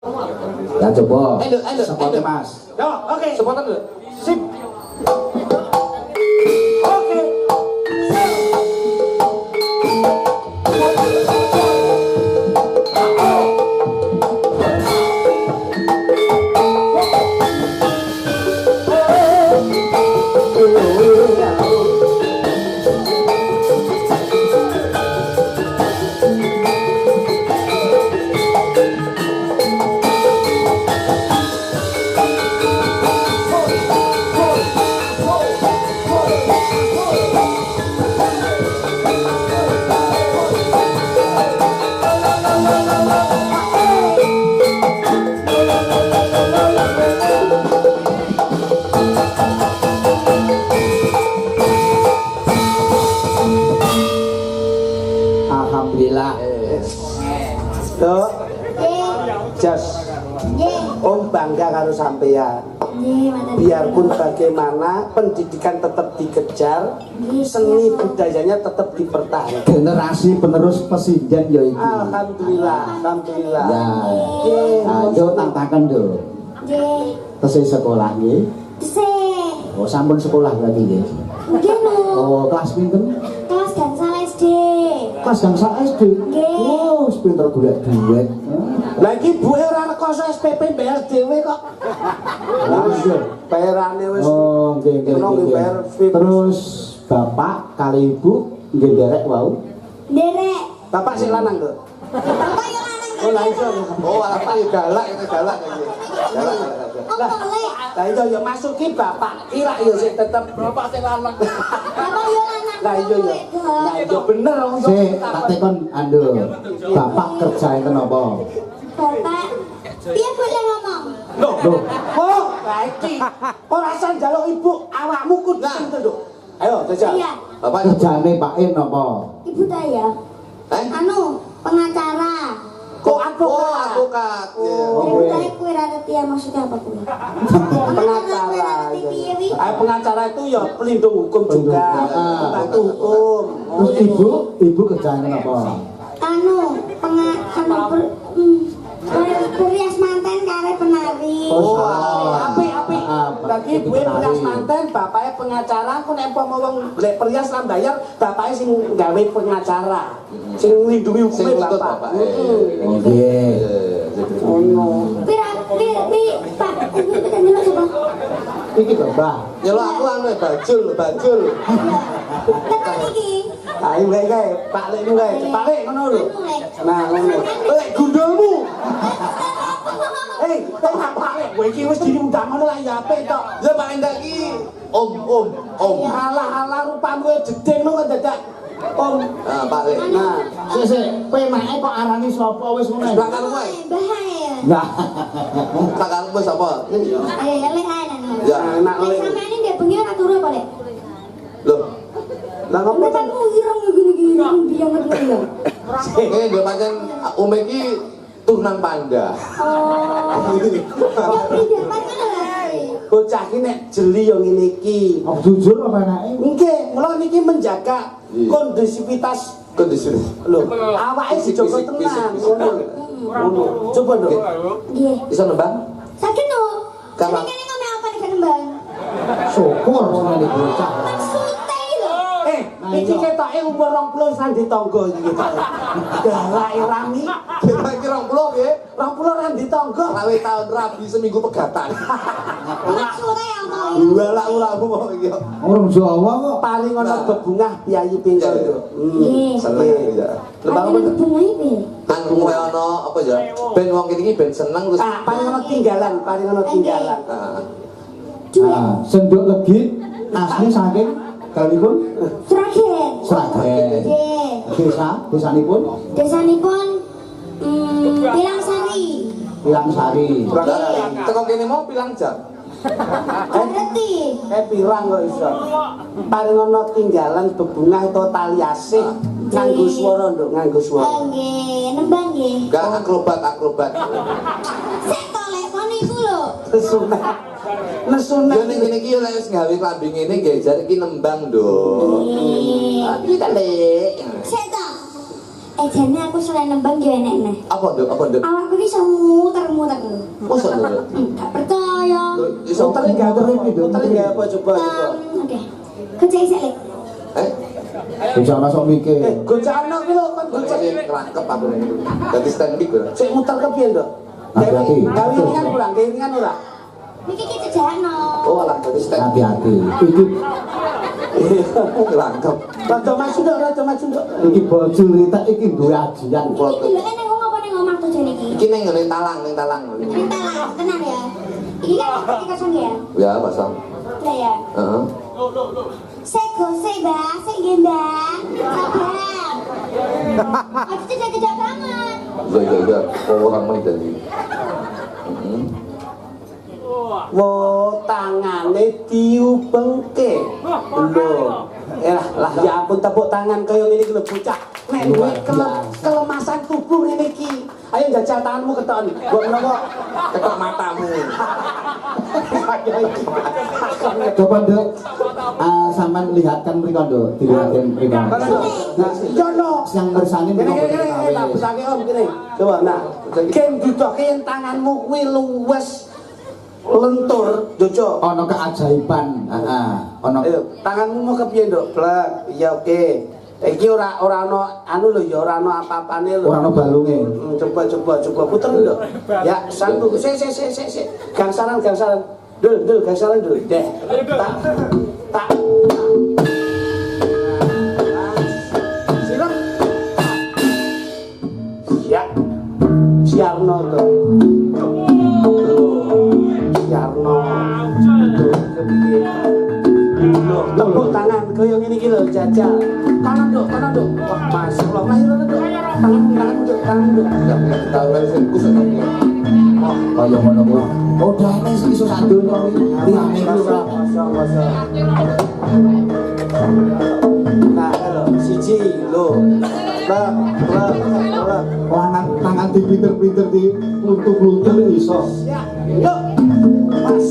Ya coba. Spotnya Mas. Yo, oke. Spotan dulu. Sip. Oke. Alhamdulillah. Dok. Jas. Om bangga karo sampean. Biarpun bagaimana pendidikan tetap dikejar, seni budayanya tetap dipertahankan. Generasi penerus presiden ya iki. Alhamdulillah, alhamdulillah. Ya. Ayo tantangan do. Tesih sekolah nggih. Oh, sampun sekolah berarti nggih. Oh, kelas pinten? Kelas gangsal SD. Kelas gangsal SD. Oh, pinter golek duit. Lah iki buhe ora rekoso SPP bayar dhewe kok. Bayarane wis. Oh, nggih. Terus bapak kali ibu nggih nderek wau. Derek. Bapak sing lanang to. Bapak yo lanang. Oh, lah iso. Oh, apa ya galak itu galak iki. Galak. Lah iya ya masuki bapak kira ya sik tetep bapak sing lanang. Bapak yo lanang. Lah iya ya. Lah iya bener wong Sik, tak tekon ando. Bapak kerja enten apa? Bapak. Piye boleh ngomong? Loh. Oh, lah iki. Ora usah njaluk ibu, awakmu kudu lho. Ayo, jajal. Iya. Bapak Kerjane Pak En apa? Ibu saya. Anu, pengacara. Kok advokat? advokat. Ibu saya kue rareti ya maksudnya apa kue? Pengacara. Pengacara itu ya pelindung hukum juga, membantu hukum. Terus ibu kerjane apa? Anu, berias manten kare penari. Oh, api. Lagi gue perias manten, bapaknya pengacara, aku nempel mau golek perias lan bayar, bapaknya sing gawe pengacara. Sing nglindungi hukumnya bapak. Oke. Oh no. Pak, ini kita nyelok coba. Iki to, Mbah. Nyelok aku anu bajul. Tekan iki. Ayo kae, Pak Lek nu kae, Pak Lek ngono lho. Nah, ngono. Lek gundulmu. Tengah Pak Lek, kowe iki wis diundang ngono lah ya apik tok. Ya Pak Endak iki om. Halah rupamu jedeng ngono dadak. Om. Nah, Pak Lek. Nah, Sik, pemake kok arani sapa wis ngono. Belakang kowe. Bahaya. Nah. Belakang kowe sapa? Lek ae nang. Ya, enak Lek Lek. sampeyan ndek bengi ora turu apa, Lek? Loh. Lah ngopo to? Tempatmu ireng gini-gini biang ngerti ya. Eh, dia pancen Om iki turunan panda. Oh. Ya pindah pancen lah. Bocah iki nek jeli yo ngene iki. Oh, jujur apa enake? Nggih, kula niki menjaga kondusivitas Kondisi. lho. Awake dijogo tenang ngono. Coba Nduk. Nggih. Bisa nembang? Sakit no. Kapan? Kene ngomong apa nih Kembang? Syukur seneng bocah. Maksudnya lho. Iki ketoke umur 20 san ditangga iki ketoke. Galake rami. Kira-kira 20 nggih. 20 ran ditangga. Rawe tahun rabi seminggu pegatan. Maksudnya yang mau. Walak ulamu kok iki. Orang Jawa kok. Paling ana bebungah piyayi pinggul yo. Nggih. Seneng ya. Lembang apa? Bunga ini. Kan kowe ana apa ya? Ben wong kene iki ben seneng terus. Paling ana tinggalan. Nah, Ah, senduk legit asli saking kalipun Sragen. Sragen. Nggih. Desanipun Desanipun Pilangsari. Pilangsari. teko kene mau pilang jam. Ngerti. Pirang kok iso. Paling ana tinggalan bebungah utawa tali asih nganggo swara Nduk, nganggo swara. Nggih, nembang nggih. Enggak akrobat. Sik to lek kono iku lho. Nesunah. Yo ning kene iki lek wis gawe klambi ngene nggih jare iki nembang, Nduk. Iki ta Lek. Sik to. Jane aku selain nembang yo enek neh. Apa, Nduk? Awakku iki iso muter-muter. Masa lho? Gak percaya. Iso Muternya gak apa? Muternya gak apa? Coba. Oke. Kerja isek lek. Bisa masuk mikir. Gojano ki lho, kan Gojek gojek. ngelangkep aku nih. Dadi stand mic lho. Sik muter ke piye, Nduk? Hati-hati. Gawe ringan kurang, gawe ringan ora? Niki ki jejakno. Oh, alah dadi stand mic. Hati-hati. Iki Ngelangkep. Rada maju Nduk, rada maju Nduk. iki baju rita iki duwe ajian. Iki deloke nang ngomong apa ning omah tujuan iki? Iki ning ngene talang, ning talang. Entah, tenang ya. Iki kan iki kosong ya. Ya, pasang. Lah ya. Heeh. Sego, Mbak, sik nggih, Mbak. Sabar. Aku tidak banget. Iya. Orang main tadi. Wo tangane diubengke. Lho. Lah ya ampun tepuk tangan kaya ngene iki lho bocah. Nek duwe kelemasan tubuh ngene iki. Ayo jajal tanganmu keton. Mbok menawa Ketok matamu. Coba Nduk, sampean lihatkan mriko Nduk, dilihatin mriko. Yo no. Yang ngersani Kene mriko. kene tak besake Om kene. Coba nah. Ken dudoke tanganmu kuwi luwes lentur, Jojo. Ono keajaiban. Heeh. Ono Ayo, tanganmu mau kepiye, Nduk? Blek. Iya oke. Iki ora ono anu lho ya ora ono apa-apane lho. ora ono balunge. Coba puter Nduk. Ya, santu. Sik. Gangsaran. Dul, gangsaran dul. Deh. Tak. Siap. Ya. Siarno to. Siarno. Tepuk tangan kaya ngene iki lho jajal. Kanan Nduk. Wah, masyaallah. Ayo Nduk. Tangan Nduk. Tak wes kusuk. Kaya ngono kuwi. Odane sing iso sak donya kuwi. Liyane kuwi ora. Nah, lho, siji lho. Blek. Tangan dipinter-pinter di luntur-luntur iso. Yuk. Pas.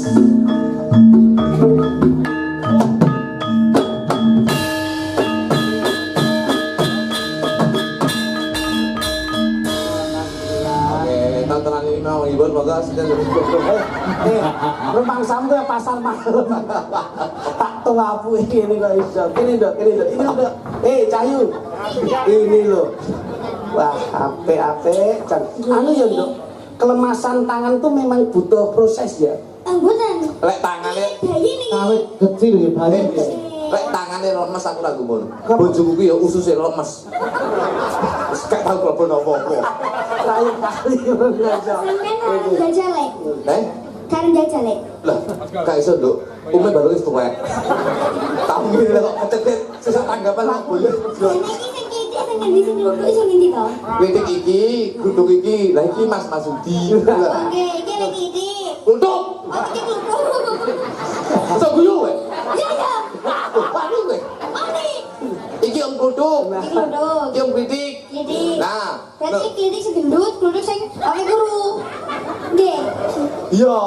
Tontonan ini mau hibur bagus. Rumang sampe pasar mahal. Tak tuapu ini kok iso. Kene Nduk. Ini Nduk. Cayu. Ini lho. Wah, apik. Anu ya Nduk. Kelemasan tangan tuh memang butuh proses ya. Mboten. Lek tangane Bayi niki. Kawit kecil nggih balik. Lek tangane lemes aku ra gumun. Bojoku ki ya ususe lemes. Wis gak tau klebon apa-apa. Lain kali Sampeyan jajal lek. Karen jajal lek. Lah, gak iso, Nduk. Ume baru wis tuwek. Tahu ngene kok kecet sesuk tanggapan kok boleh. Sing ngendi sing lho iso ngendi to? Kritik iki, guduk iki, lah iki Mas Sudi. Oke, iki lek iki. Untuk Oh, iki lho. sok guyu kowe. Ya. Paru kowe. Mari. Iki om guduk. Iki lho. Iki om kritik. Jadi. Nah, Berarti klinik sing gendut, kluduk sing ame guru. Nggih. Iya.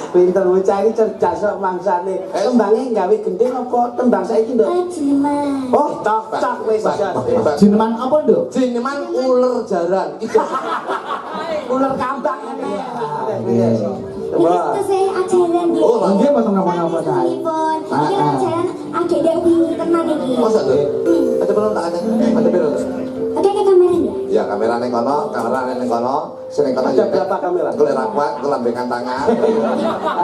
Pinter bocah iki cerdas kok mangsane. Tembange gawe gending apa tembang saiki, Nduk? Ajiman. Oh, cocok wis. Jineman apa Nduk? Jenengan uler jaran. Iki Ular kambang ngene. Coba. Itu saya ajaran di. Oh, nggih mboten napa-napa ta. Iki ajaran agak wingi tenan iki. masa lho. Ada belum tak ada. Ada belum. Oke, ke kamera ya. Ya kamera ning kono, kamera ning kono. Sing kono Ada berapa kamera? Golek ra kuat, kelambekan tangan.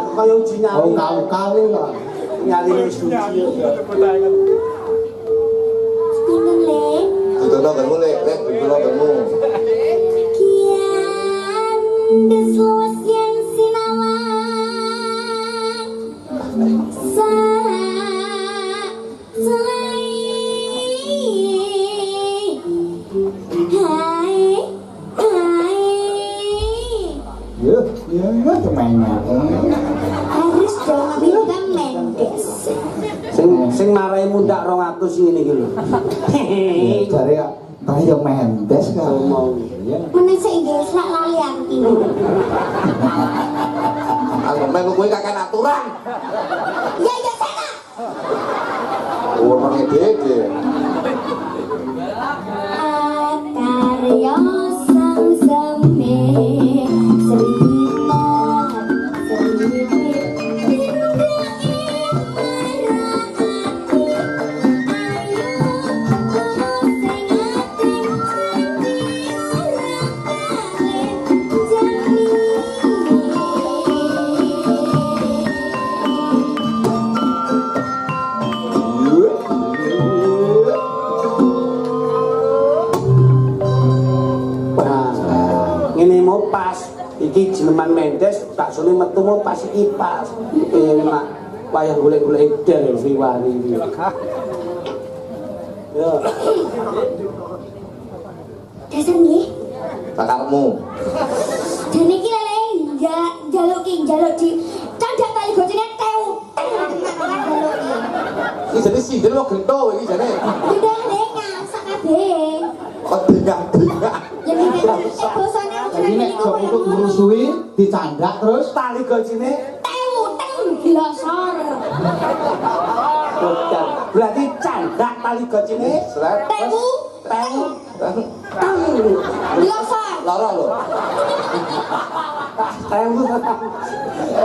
Aku kaya uji nyali. Oh, kali lah. Nyali wis uji. Pinten le. Dudono kamu lek, dudono kamu. Kian desluas yang sinawang. Ya, kemana? Harus dong bintang Mendes. Sing marai mundak 200 ngene iki lho. Jare kaya Mendes kan. Mau. Menese Inggris lak lali anti. Aku melu kowe kakek aturan. Ya sana. Oh, mangi dede. Akarya sang seme Sri pas iki Jeneman Mendes baksone metu mau pas iki pas enak wayah golek-golek edel riwani iki yo Dasar nggih. Bakarmu. Jane iki lele njaluk di candak tali gocine tew. Iki jane sindel kok gento iki jane. Udah dengar sak kabeh. Kok dengak-dengak. Ya nek bosone Jadi nek jok untuk ngrusui dicandak terus tali gocine tew glosor. bukan berarti candak tali gocine Sret. Tew glosor. Lara lho. tewu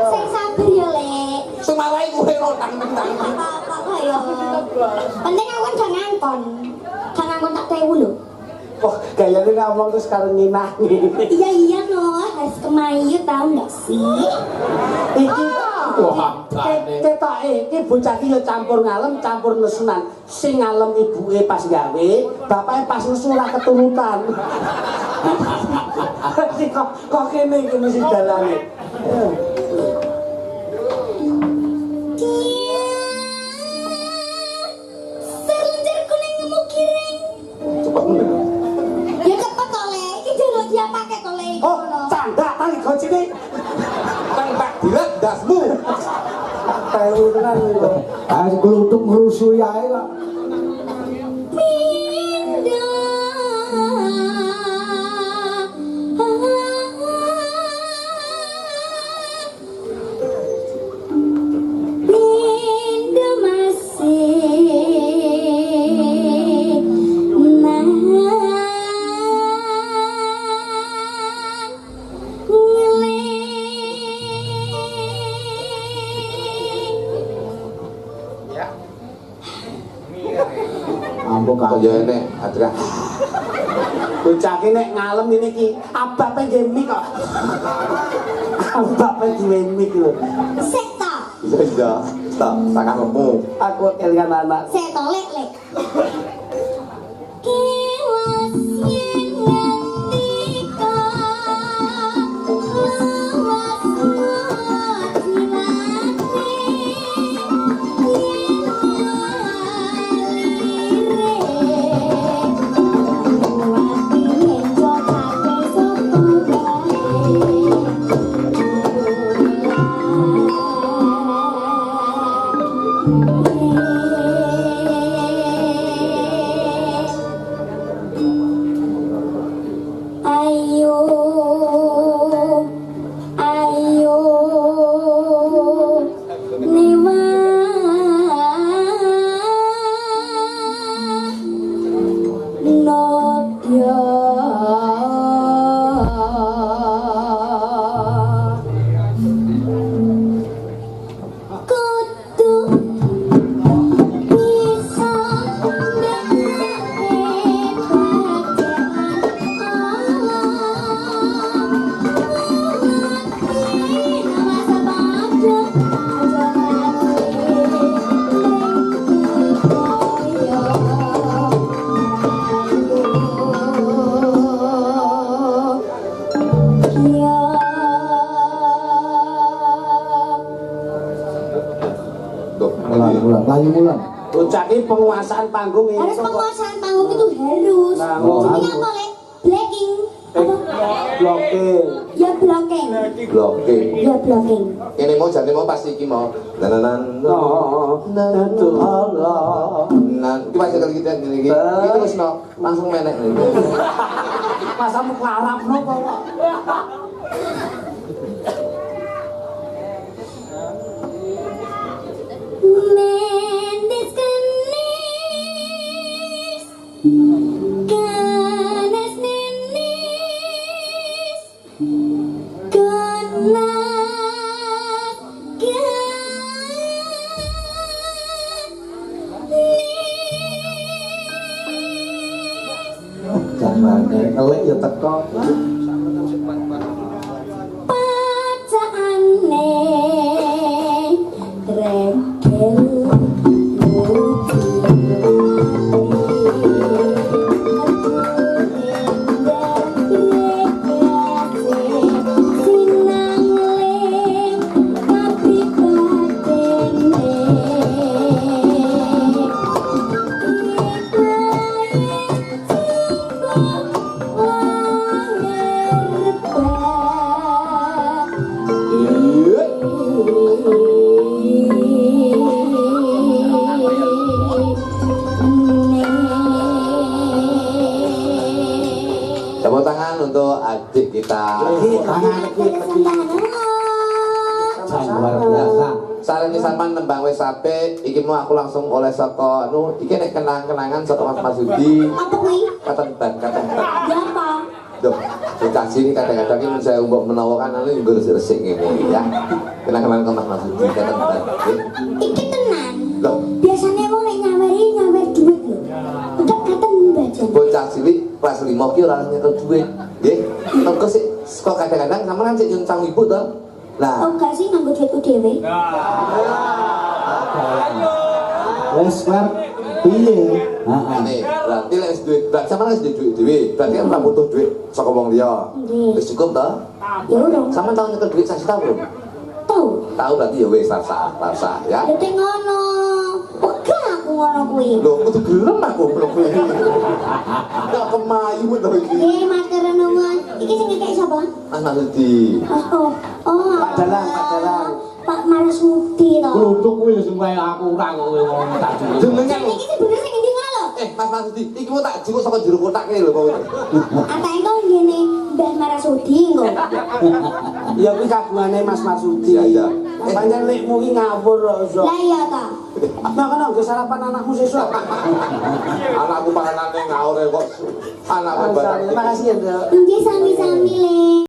Sing sabar ya, Lek. Sing marahi kowe lho tang-tang. Apa ya? Penting aku kan ngangkon. Gak ngangkon tak tewu lho. kok gayane ngomong terus karo nginangi Iya no, harus kemayu tau gak sih? iki wah ketoke iki bocah iki ya campur ngalem campur nesunan sing ngalem ibuke pas gawe bapake pas nesu ora keturutan kok kene iki mesti dalane Serunjer kuning nemu kiring. Cepet men. Ya cepet to, Lek. Iki jero dia pakai to, Lek. oh candak tali gocine Kang tak dilet dasmu. tewu tenan lho ah kluthuk ngrusui ae kok ampun Kok ya enek Adra. bocah iki nek ngalem ini iki abape nggih mik kok abape duwe mik lho Sek to. Iya. Tak sakarepmu. aku kelingan anak Sek to, Lek. Kiwas yen ngendika Ayo, ayo, Newa, Nodya. Kudu bisa Tuh, mulan bocah iki penguasaan panggung ini Harus penguasaan panggung itu harus. Nah, Ini apa, Lek? Blacking. Apa? blocking Ya blocking. blocking. Ya blocking. Ini mau jane mau pasti iki mau. Nanan. oh itu Allah Nah, iki pas kali kita ngene iki. Iki terus no, langsung menek ngene. masa mau kelarap no kok Mendes kenis, ganas nenis, ganas jamane ngelik ya teko pacaane tregel Jangan luar biasa. Sarene sampean nembang wis apik, iki mau aku langsung oleh saka anu, iki nek kenang-kenangan saka Mas Masudi. Apa kuwi? Katen ban. Ya apa? Duh, dikasih ini kadang-kadang ini saya mbok menawa kan anu nggo resik ngene ya. Kenang-kenangan ke Mas Masudi katen ban. Iki tenan. Loh, Biasanya wong nek nyawer duit lho. Udah katen bajan. bocah cilik kelas 5 ki ora nyekel duit. Nggih. Engko sik kok kadang-kadang sampean sik nyuncang ibu to. Lah, Oh gak sih nganggo duitku dhewe. Wes Mar, piye? Heeh. ane berarti lek wis duit, berarti sampean wis duit dhewe. Berarti kan ora butuh duit saka wong liya. Nggih. Wis cukup to? Ya urung. Sampean tau nyekel duit sak juta belum? Tahu. Tahu berarti ya wis rasa ya. Lha teng ngono. Pegah aku ngono kuwi. Lho, kudu gelem aku belum kuwi. Kok kemayu to iki. Nggih, matur nuwun. Iki sing ngekek sapa? Mas Masudi. Pak Dalang. Pak Marasudi to. Kluthuk kuwi sing kaya aku ora kok ngomong tak jujur. Jenengan Iki sing bener sing endi ngono lho. Mas Masudi, iki mau tak jukuk saka jero kotak kene lho kowe. Atake kok ngene Mbah Marasudi kok. Ya kuwi kagungane Mas Marsudi. Iya, iya. Pancen lekmu ki ngawur kok iso. Lah iya ta. Nah kan nggo sarapan anakmu sesuk. Anakku panganane ngaure kok. Anakku Terima kasih ya, Nduk. Nggih sami-sami le.